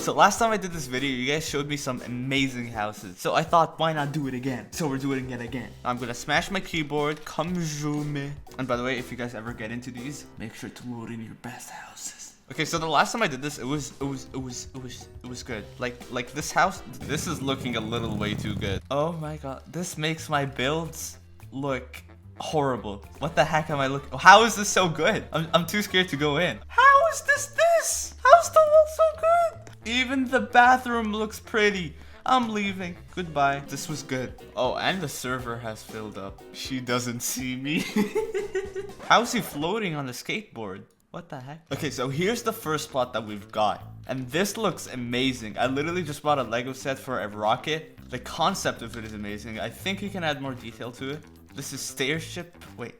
so last time I did this video, you guys showed me some amazing houses. So I thought, why not do it again? So we're doing it again. I'm gonna smash my keyboard. Comme jamais. And by the way, if you guys ever get into these, make sure to load in your best houses. Okay, so the last time I did this, it was good. Like this house, this is looking a little way too good. Oh my god, this makes my builds look horrible. What the heck am I looking? How is this so good? I'm too scared to go in. How is this? How's the wall so good? Even the bathroom looks pretty. I'm leaving. Goodbye. This was good. Oh, and the server has filled up. She doesn't see me. How's he floating on the skateboard? What the heck? Okay, so here's the first plot that we've got. And this looks amazing. I literally just bought a Lego set for a rocket. The concept of it is amazing. I think you can add more detail to it. This is Starship. Wait.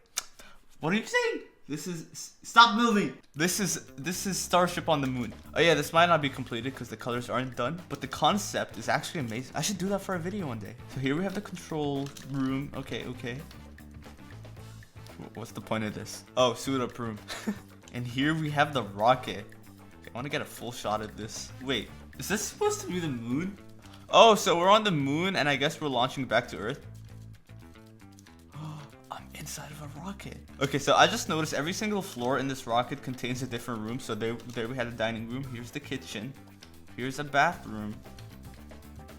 What are you saying? This is... Stop moving! This is Starship on the Moon. Oh yeah, this might not be completed because the colors aren't done. But the concept is actually amazing. I should do that for a video one day. So here we have the control room. Okay. What's the point of this? Oh, suit up room. And here we have the rocket. Okay, I want to get a full shot of this. Wait, is this supposed to be the moon? Oh, so we're on the moon and I guess we're launching back to Earth. I'm inside of a rocket. Okay, so I just noticed every single floor in this rocket contains a different room. So there we had a dining room. Here's the kitchen. Here's a bathroom.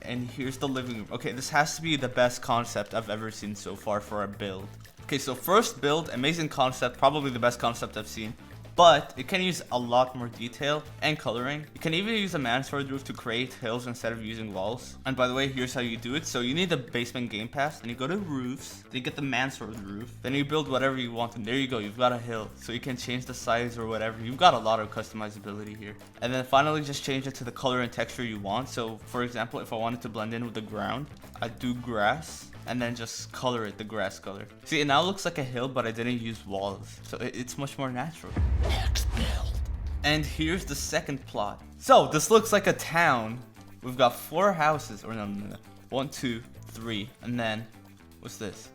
And here's the living room. Okay, this has to be the best concept I've ever seen so far for a build. Okay, so first build, amazing concept, probably the best concept I've seen. But it can use a lot more detail and coloring. You can even use a mansard roof to create hills instead of using walls. And by the way, here's how you do it. So you need the basement game pass, then you go to roofs, then you get the mansard roof, then you build whatever you want, and there you go, you've got a hill. So you can change the size or whatever. You've got a lot of customizability here. And then finally just change it to the color and texture you want. So for example, if I wanted to blend in with the ground, I'd do grass. And then just color it the grass color. See, it now looks like a hill, but I didn't use walls. So it's much more natural. Next build. And here's the second plot. So this looks like a town. We've got 4 houses. Or no. 1, 2, 3. And then, what's this?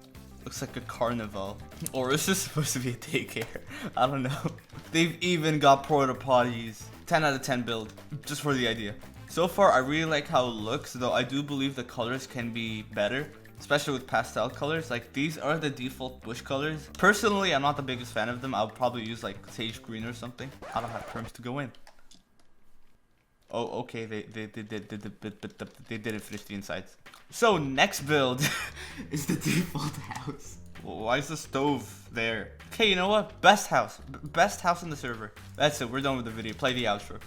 Looks like a carnival. Or is this supposed to be a daycare? I don't know. They've even got porta potties. 10 out of 10 build. Just for the idea. So far, I really like how it looks. Though I do believe the colors can be better. Especially with pastel colors. Like these are the default bush colors. Personally, I'm not the biggest fan of them. I'll probably use like sage green or something. I don't have perms to go in. Oh, okay. They didn't finish the insides. So next build is the default house. Why is the stove there? Okay, you know what? Best house. Best house in the server. That's it. We're done with the video. Play the outro.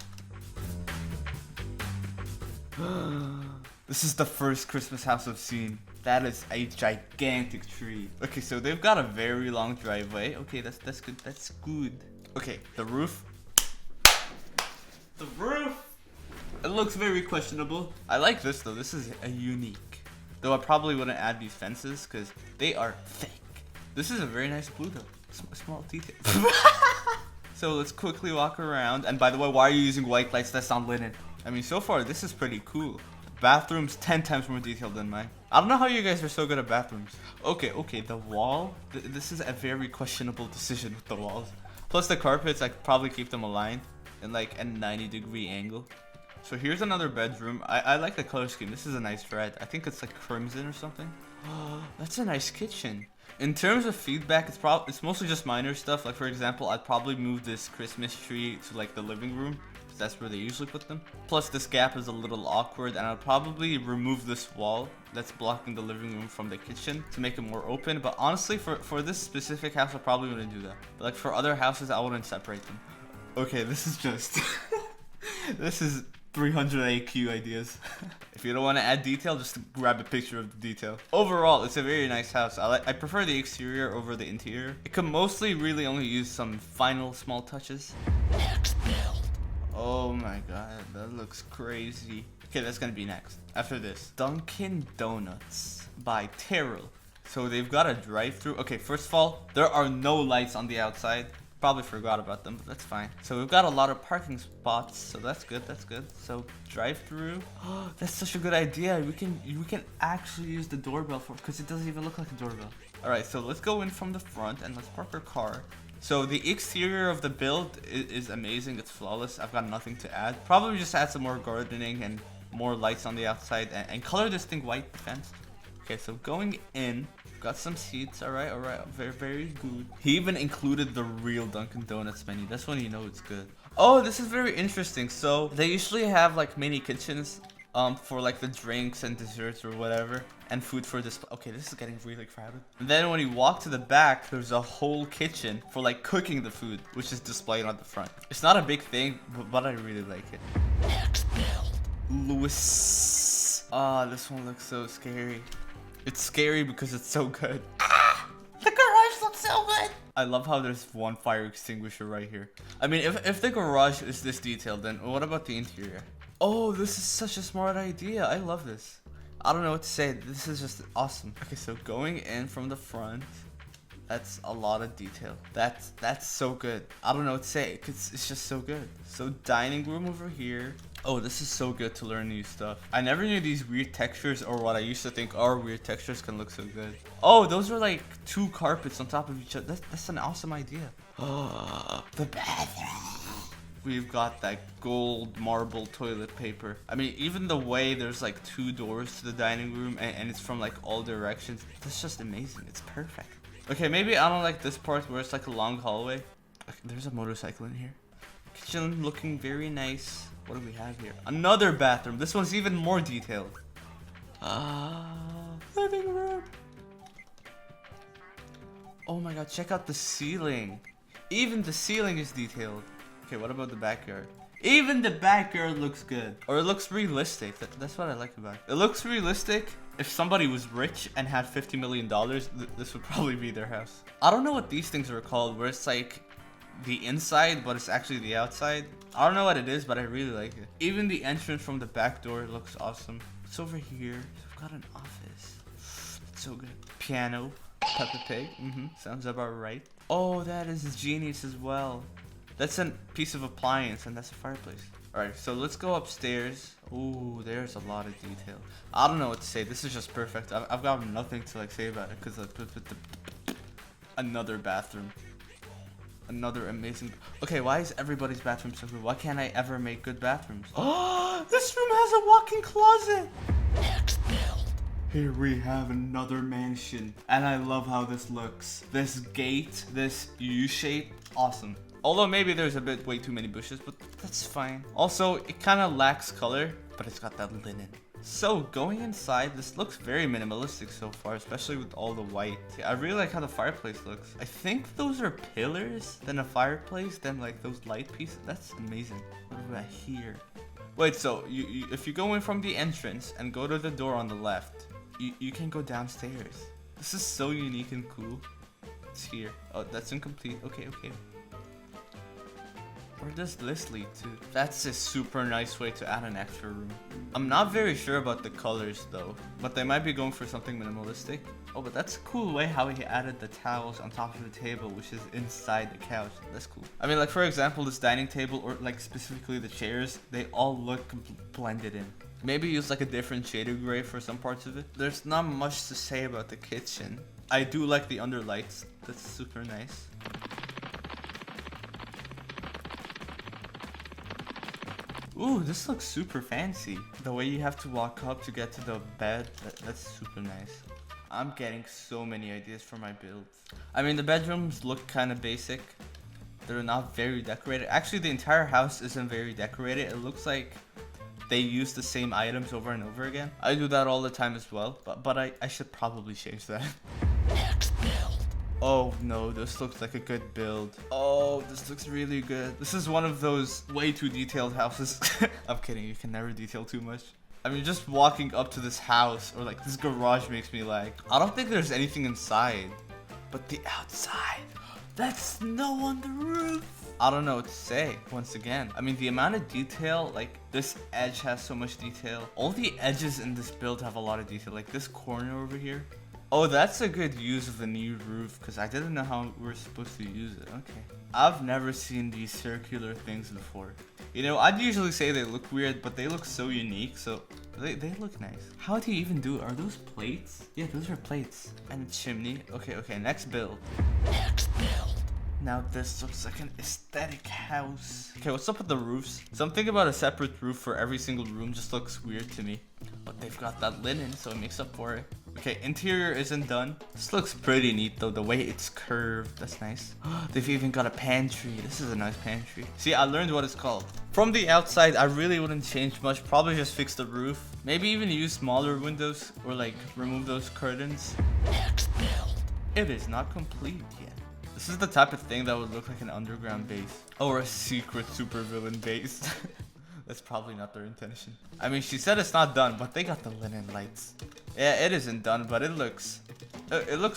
This is the first Christmas house I've seen. That is a gigantic tree. Okay, so they've got a very long driveway. Okay, that's good. That's good. Okay, the roof. The roof. It looks very questionable. I like this though. This is a unique. Though I probably wouldn't add these fences because they are fake. This is a very nice blue though. Small detail. So let's quickly walk around. And by the way, why are you using white lights? That's not linen. I mean, so far this is pretty cool. Bathroom's 10 times more detailed than mine. I don't know how you guys are so good at bathrooms. Okay, the wall. This is a very questionable decision with the walls. Plus the carpets, I could probably keep them aligned in like a 90-degree angle. So here's another bedroom. I like the color scheme. This is a nice red. I think it's like crimson or something. Oh, that's a nice kitchen. In terms of feedback, it's mostly just minor stuff. Like for example, I'd probably move this Christmas tree to like the living room. That's where they usually put them. Plus this gap is a little awkward and I'll probably remove this wall that's blocking the living room from the kitchen to make it more open. But honestly, for this specific house, I probably wouldn't do that. But like for other houses, I wouldn't separate them. Okay, this is just... this is 300 AQ ideas. If you don't want to add detail, just grab a picture of the detail. Overall, it's a very nice house. I prefer the exterior over the interior. It could mostly really only use some final small touches. Next build. Oh my god, that looks crazy. Okay, that's gonna be next. After this, Dunkin Donuts by Terrell. So they've got a drive-through. Okay, first of all, there are no lights on the outside. Probably forgot about them, but that's fine. So we've got a lot of parking spots, so that's good. So drive-through. Oh, that's such a good idea. We can actually use the doorbell for, because it doesn't even look like a doorbell. All right, so let's go in from the front and let's park our car. So the exterior of the build is amazing. It's flawless. I've got nothing to add. Probably just add some more gardening and more lights on the outside and color this thing white fence. Okay, so going in, got some seats. All right, very, very good. He even included the real Dunkin Donuts menu. That's when you know it's good. Oh, this is very interesting. So they usually have like mini kitchens for like the drinks and desserts or whatever, and food for display. Okay, this is getting really crowded. And then when you walk to the back, there's a whole kitchen for like cooking the food, which is displayed on the front. It's not a big thing, but I really like it. Next build. Lewis. Ah, this one looks so scary. It's scary because it's so good. Ah, the garage looks so good. I love how there's one fire extinguisher right here. I mean, if the garage is this detailed, then what about the interior? Oh, this is such a smart idea. I love this. I don't know what to say. This is just awesome. Okay, so going in from the front, that's a lot of detail. That's so good. I don't know what to say. It's just so good. So dining room over here. Oh, this is so good to learn new stuff. I never knew these weird textures, or what I used to think are weird textures, can look so good. Oh, those are like two carpets on top of each other. That's an awesome idea. Oh, the bathroom. We've got that gold marble toilet paper. I mean, even the way there's like two doors to the dining room and it's from like all directions. That's just amazing. It's perfect. Okay, maybe I don't like this part where it's like a long hallway. Okay, there's a motorcycle in here. Kitchen looking very nice. What do we have here? Another bathroom. This one's even more detailed. Living room. Oh my god, check out the ceiling. Even the ceiling is detailed. Okay, what about the backyard? Even the backyard looks good. Or it looks realistic. That's what I like about it. It looks realistic. If somebody was rich and had $50 million, this would probably be their house. I don't know what these things are called, where it's like the inside, but it's actually the outside. I don't know what it is, but I really like it. Even the entrance from the back door looks awesome. It's over here. So we've got an office. It's so good. Piano. Peppa Pig. Sounds about right. Oh, that is genius as well. That's a piece of appliance, and that's a fireplace. Alright, so let's go upstairs. Ooh, there's a lot of detail. I don't know what to say. This is just perfect. I've got nothing to like say about it, because another bathroom. Another amazing. Okay, why is everybody's bathroom so good? Why can't I ever make good bathrooms? Oh, this room has a walk-in closet. Next build. Here we have another mansion, and I love how this looks. This gate, this U-shape, awesome. Although maybe there's a bit way too many bushes, but that's fine. Also, it kind of lacks color, but it's got that linen. So going inside, this looks very minimalistic so far, especially with all the white. Yeah, I really like how the fireplace looks. I think those are pillars, then a fireplace, then like those light pieces. That's amazing. What do we got here? Wait, so if you go in from the entrance and go to the door on the left, you can go downstairs. This is so unique and cool. It's here. Oh, that's incomplete. Okay. Where does this lead to? That's a super nice way to add an extra room. I'm not very sure about the colors though, but they might be going for something minimalistic. Oh, but that's a cool way how he added the towels on top of the table, which is inside the couch. That's cool. I mean, like for example, this dining table, or like specifically the chairs, they all look blended in. Maybe use like a different shade of gray for some parts of it. There's not much to say about the kitchen. I do like the underlights. That's super nice. Ooh, this looks super fancy. The way you have to walk up to get to the bed, that's super nice. I'm getting so many ideas for my builds. I mean, the bedrooms look kind of basic. They're not very decorated. Actually, the entire house isn't very decorated. It looks like they use the same items over and over again. I do that all the time as well, but I should probably change that. Next build. Oh no, this looks like a good build. Oh, this looks really good. This is one of those way too detailed houses. I'm kidding, you can never detail too much. I mean, just walking up to this house or like this garage makes me lag. I don't think there's anything inside, but the outside, that snow on the roof. I don't know what to say, once again. I mean, the amount of detail, like this edge has so much detail. All the edges in this build have a lot of detail, like this corner over here. Oh, that's a good use of the new roof, because I didn't know how we were supposed to use it. Okay. I've never seen these circular things before. You know, I'd usually say they look weird, but they look so unique, so they look nice. How do you even do it? Are those plates? Yeah, those are plates. And a chimney. Okay, next build. Next build. Now this looks like an aesthetic house. Okay, what's up with the roofs? Something about a separate roof for every single room just looks weird to me. But they've got that linen, so it makes up for it. Okay, interior isn't done. This looks pretty neat though, the way it's curved. That's nice. They've even got a pantry. This is a nice pantry. See, I learned what it's called. From the outside, I really wouldn't change much. Probably just fix the roof. Maybe even use smaller windows or like remove those curtains. Next build. It is not complete yet. This is the type of thing that would look like an underground base. Or a secret supervillain base. That's probably not their intention. I mean, she said it's not done, but they got the linen lights. Yeah, it isn't done, but it looks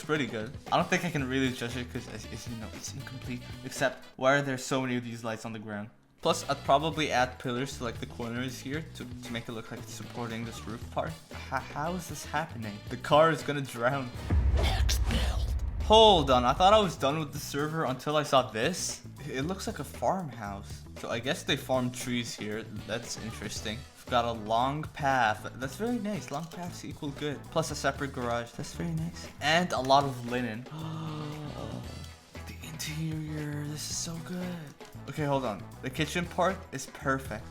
pretty good. I don't think I can really judge it because, you know, it's incomplete. Except, why are there so many of these lights on the ground? Plus, I'd probably add pillars to like the corners here to make it look like it's supporting this roof part. How is this happening? The car is gonna drown. Next build. Hold on, I thought I was done with the server until I saw this. It looks like a farmhouse. So I guess they farm trees here. That's interesting. We've got a long path. That's very nice. Long paths equal good. Plus a separate garage. That's very nice. And a lot of linen. The interior. This is so good. Okay, hold on. The kitchen part is perfect.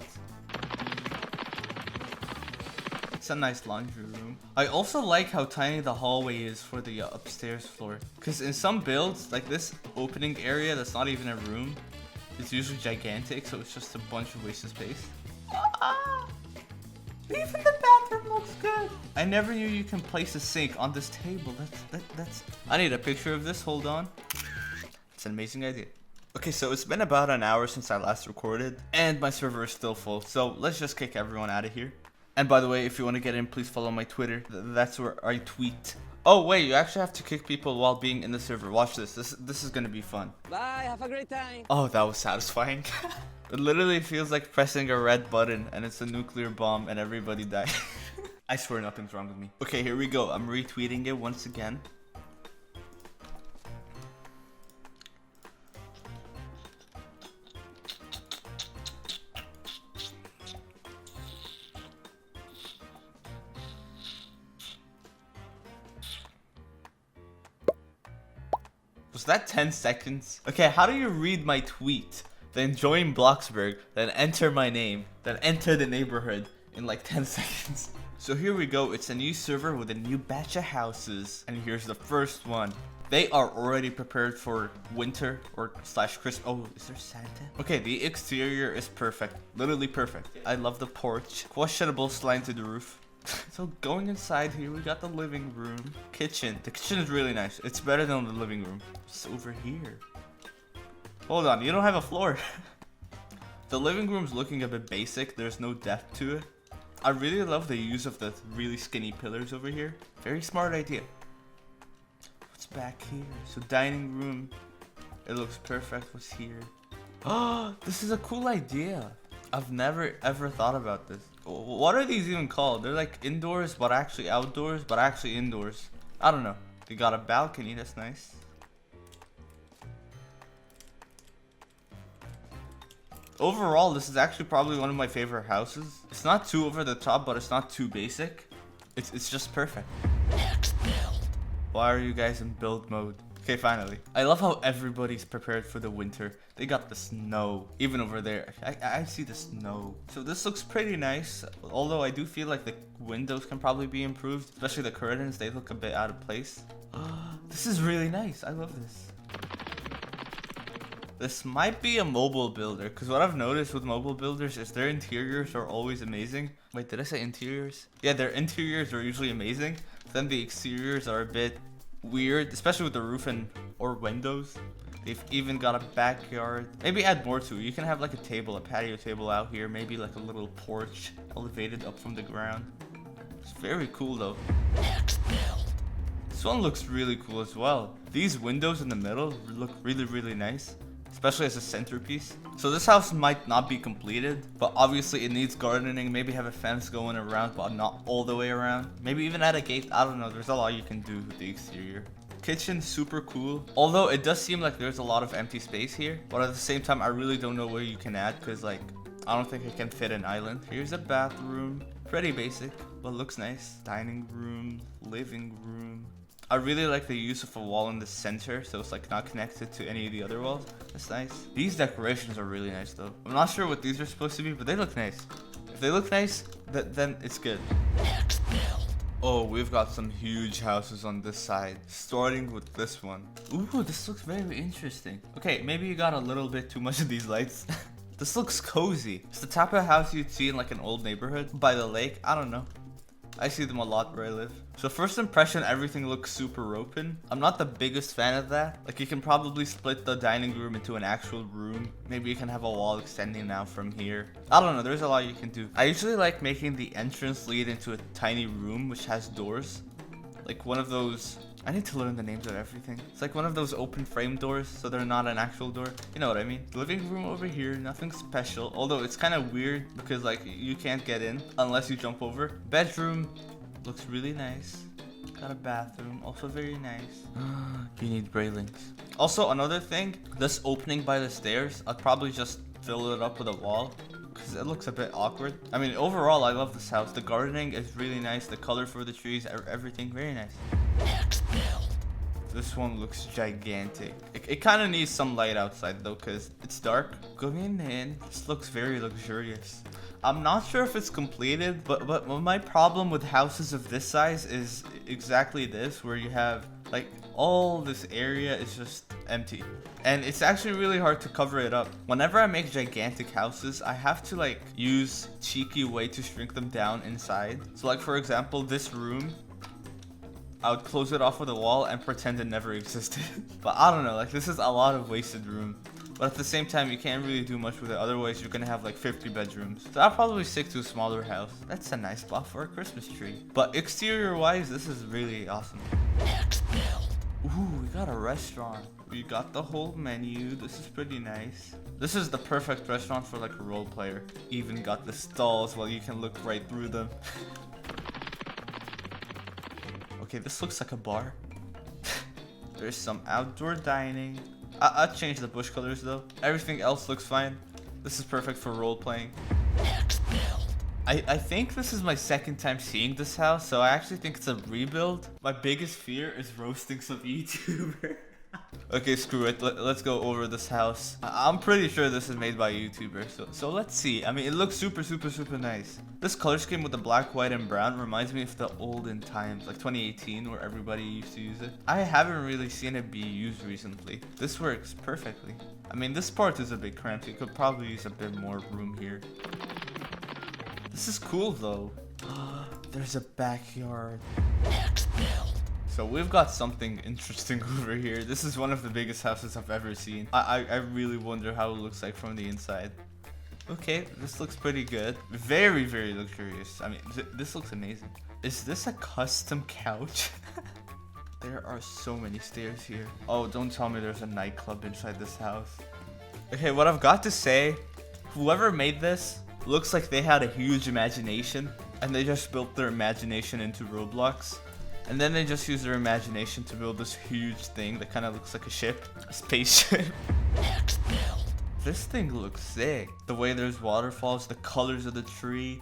It's a nice laundry room. I also like how tiny the hallway is for the upstairs floor. Because in some builds, like this opening area that's not even a room, it's usually gigantic, so it's just a bunch of wasted space. Even the bathroom looks good. I never knew you can place a sink on this table. That's. I need a picture of this. Hold on. It's an amazing idea. Okay, so it's been about an hour since I last recorded, and my server is still full. So let's just kick everyone out of here. And by the way, if you want to get in, please follow my Twitter. That's where I tweet. Oh wait, you actually have to kick people while being in the server. Watch this. This is gonna be fun. Bye, have a great time. Oh, that was satisfying. It literally feels like pressing a red button and it's a nuclear bomb and everybody died. I swear nothing's wrong with me. Okay, here we go. I'm retweeting it once again. Was that 10 seconds? Okay, how do you read my tweet? Then join Bloxburg, then enter my name, then enter the neighborhood in like 10 seconds. So here we go, it's a new server with a new batch of houses. And here's the first one. They are already prepared for winter or slash Christmas. Oh, is there Santa? Okay, the exterior is perfect, literally perfect. I love the porch. Questionable slide to the roof. So going inside here, we got the living room, kitchen. The kitchen is really nice. It's better than the living room. It's over here. Hold on, you don't have a floor. The living room's looking a bit basic. There's no depth to it. I really love the use of the really skinny pillars over here. Very smart idea. What's back here? So dining room. It looks perfect. What's here? Oh, this is a cool idea. I've never ever thought about this. What are these even called? They're like indoors, but actually outdoors, but actually indoors. I don't know. They got a balcony. That's nice. Overall, this is actually probably one of my favorite houses. It's not too over the top, but it's not too basic. It's just perfect. Next build. Why are you guys in build mode? Okay, finally. I love how everybody's prepared for the winter. They got the snow. Even over there, I see the snow. So this looks pretty nice. Although I do feel like the windows can probably be improved. Especially the curtains, they look a bit out of place. This is really nice. I love this. This might be a mobile builder, because what I've noticed with mobile builders is their interiors are always amazing. Wait, did I say interiors? Yeah, their interiors are usually amazing. Then the exteriors are a bit weird, especially with the roof and or windows. They've even got a backyard. Maybe add more to it. You can have like a table, a patio table out here. Maybe like a little porch elevated up from the ground. It's very cool though. Next build. This one looks really cool as well. These windows in the middle look really nice, especially as a centerpiece. So this house might not be completed, but obviously it needs gardening. Maybe have a fence going around, but not all the way around. Maybe even add a gate. I don't know. There's a lot you can do with the exterior. Kitchen, super cool. Although it does seem like there's a lot of empty space here, but at the same time, I really don't know where you can add, because like, I don't think I can fit an island. Here's a bathroom. Pretty basic, but looks nice. Dining room, living room. I really like the use of a wall in the center, so it's like not connected to any of the other walls. That's nice. These decorations are really nice though. I'm not sure what these are supposed to be, but they look nice. If they look nice, then it's good. Oh, we've got some huge houses on this side, starting with this one. Ooh, this looks very interesting. Okay, maybe you got a little bit too much of these lights. This looks cozy. It's the type of house you'd see in like an old neighborhood by the lake. I don't know. I see them a lot where I live. So first impression, everything looks super open. I'm not the biggest fan of that. Like you can probably split the dining room into an actual room. Maybe you can have a wall extending now from here. I don't know, there's a lot you can do. I usually like making the entrance lead into a tiny room which has doors. Like one of those, I need to learn the names of everything. It's like one of those open frame doors, so they're not an actual door. You know what I mean? Living room over here, nothing special. Although it's kind of weird because like you can't get in unless you jump over. Bedroom looks really nice. Got a bathroom, also very nice. You need railings. Also another thing, this opening by the stairs, I'd probably just fill it up with a wall, because it looks a bit awkward. I mean, overall, I love this house. The gardening is really nice. The color for the trees, everything, very nice. This one looks gigantic. It kind of needs some light outside though, because it's dark. Going in, this looks very luxurious. I'm not sure if it's completed, but my problem with houses of this size is exactly this, where you have like all this area is just empty. And it's actually really hard to cover it up. Whenever I make gigantic houses, I have to like use cheeky way to shrink them down inside. So like for example, this room, I would close it off with a wall and pretend it never existed. But I don't know, like this is a lot of wasted room. But at the same time, you can't really do much with it. Otherwise, you're gonna have like 50 bedrooms. So I'll probably stick to a smaller house. That's a nice spot for a Christmas tree. But exterior wise, this is really awesome. Ooh, we got a restaurant. We got the whole menu. This is pretty nice. This is the perfect restaurant for like a role player. Even got the stalls while you can look right through them. Okay, this looks like a bar. There's some outdoor dining. I'd change the bush colors though. Everything else looks fine. This is perfect for role playing. I think this is my second time seeing this house, so I actually think it's a rebuild. My biggest fear is roasting some YouTuber. Okay, screw it. Let's go over this house. I'm pretty sure this is made by a YouTuber, so let's see. I mean, it looks super nice. This color scheme with the black, white, and brown reminds me of the olden times, like 2018, where everybody used to use it. I haven't really seen it be used recently. This works perfectly. I mean, this part is a bit cramped. You could probably use a bit more room here. This is cool though. There's a backyard. So we've got something interesting over here. This is one of the biggest houses I've ever seen. I really wonder how it looks like from the inside. Okay, this looks pretty good. Very luxurious. I mean, this looks amazing. Is this a custom couch? There are so many stairs here. Oh, don't tell me there's a nightclub inside this house. Okay, what I've got to say, whoever made this looks like they had a huge imagination and they just built their imagination into Roblox. And then they just use their imagination to build this huge thing that kind of looks like a ship, a spaceship. This thing looks sick. The way there's waterfalls, the colors of the tree.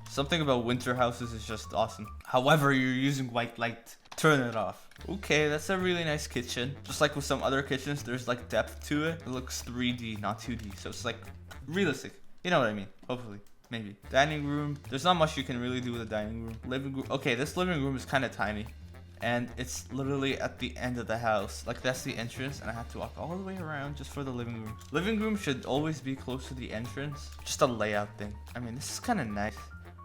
Something about winter houses is just awesome. However, you're using white light. Turn it off. Okay, that's a really nice kitchen. Just like with some other kitchens, there's like depth to it. It looks 3D, not 2D. So it's like realistic. You know what I mean? Hopefully. Maybe. Dining room. There's not much you can really do with a dining room. Living room. Okay, this living room is kind of tiny. And it's literally at the end of the house. Like, that's the entrance. And I have to walk all the way around just for the living room. Living room should always be close to the entrance. Just a layout thing. I mean, this is kind of nice.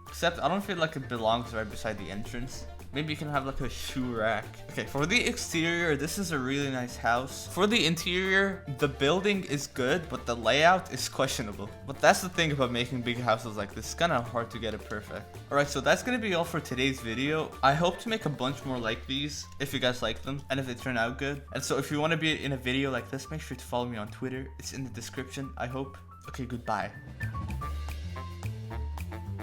Except I don't feel like it belongs right beside the entrance. Maybe you can have like a shoe rack. Okay, for the exterior, this is a really nice house. For the interior, the building is good, but the layout is questionable. But that's the thing about making big houses like this. It's kind of hard to get it perfect. Alright, so that's going to be all for today's video. I hope to make a bunch more like these if you guys like them and if they turn out good. And so if you want to be in a video like this, make sure to follow me on Twitter. It's in the description, I hope. Okay, goodbye.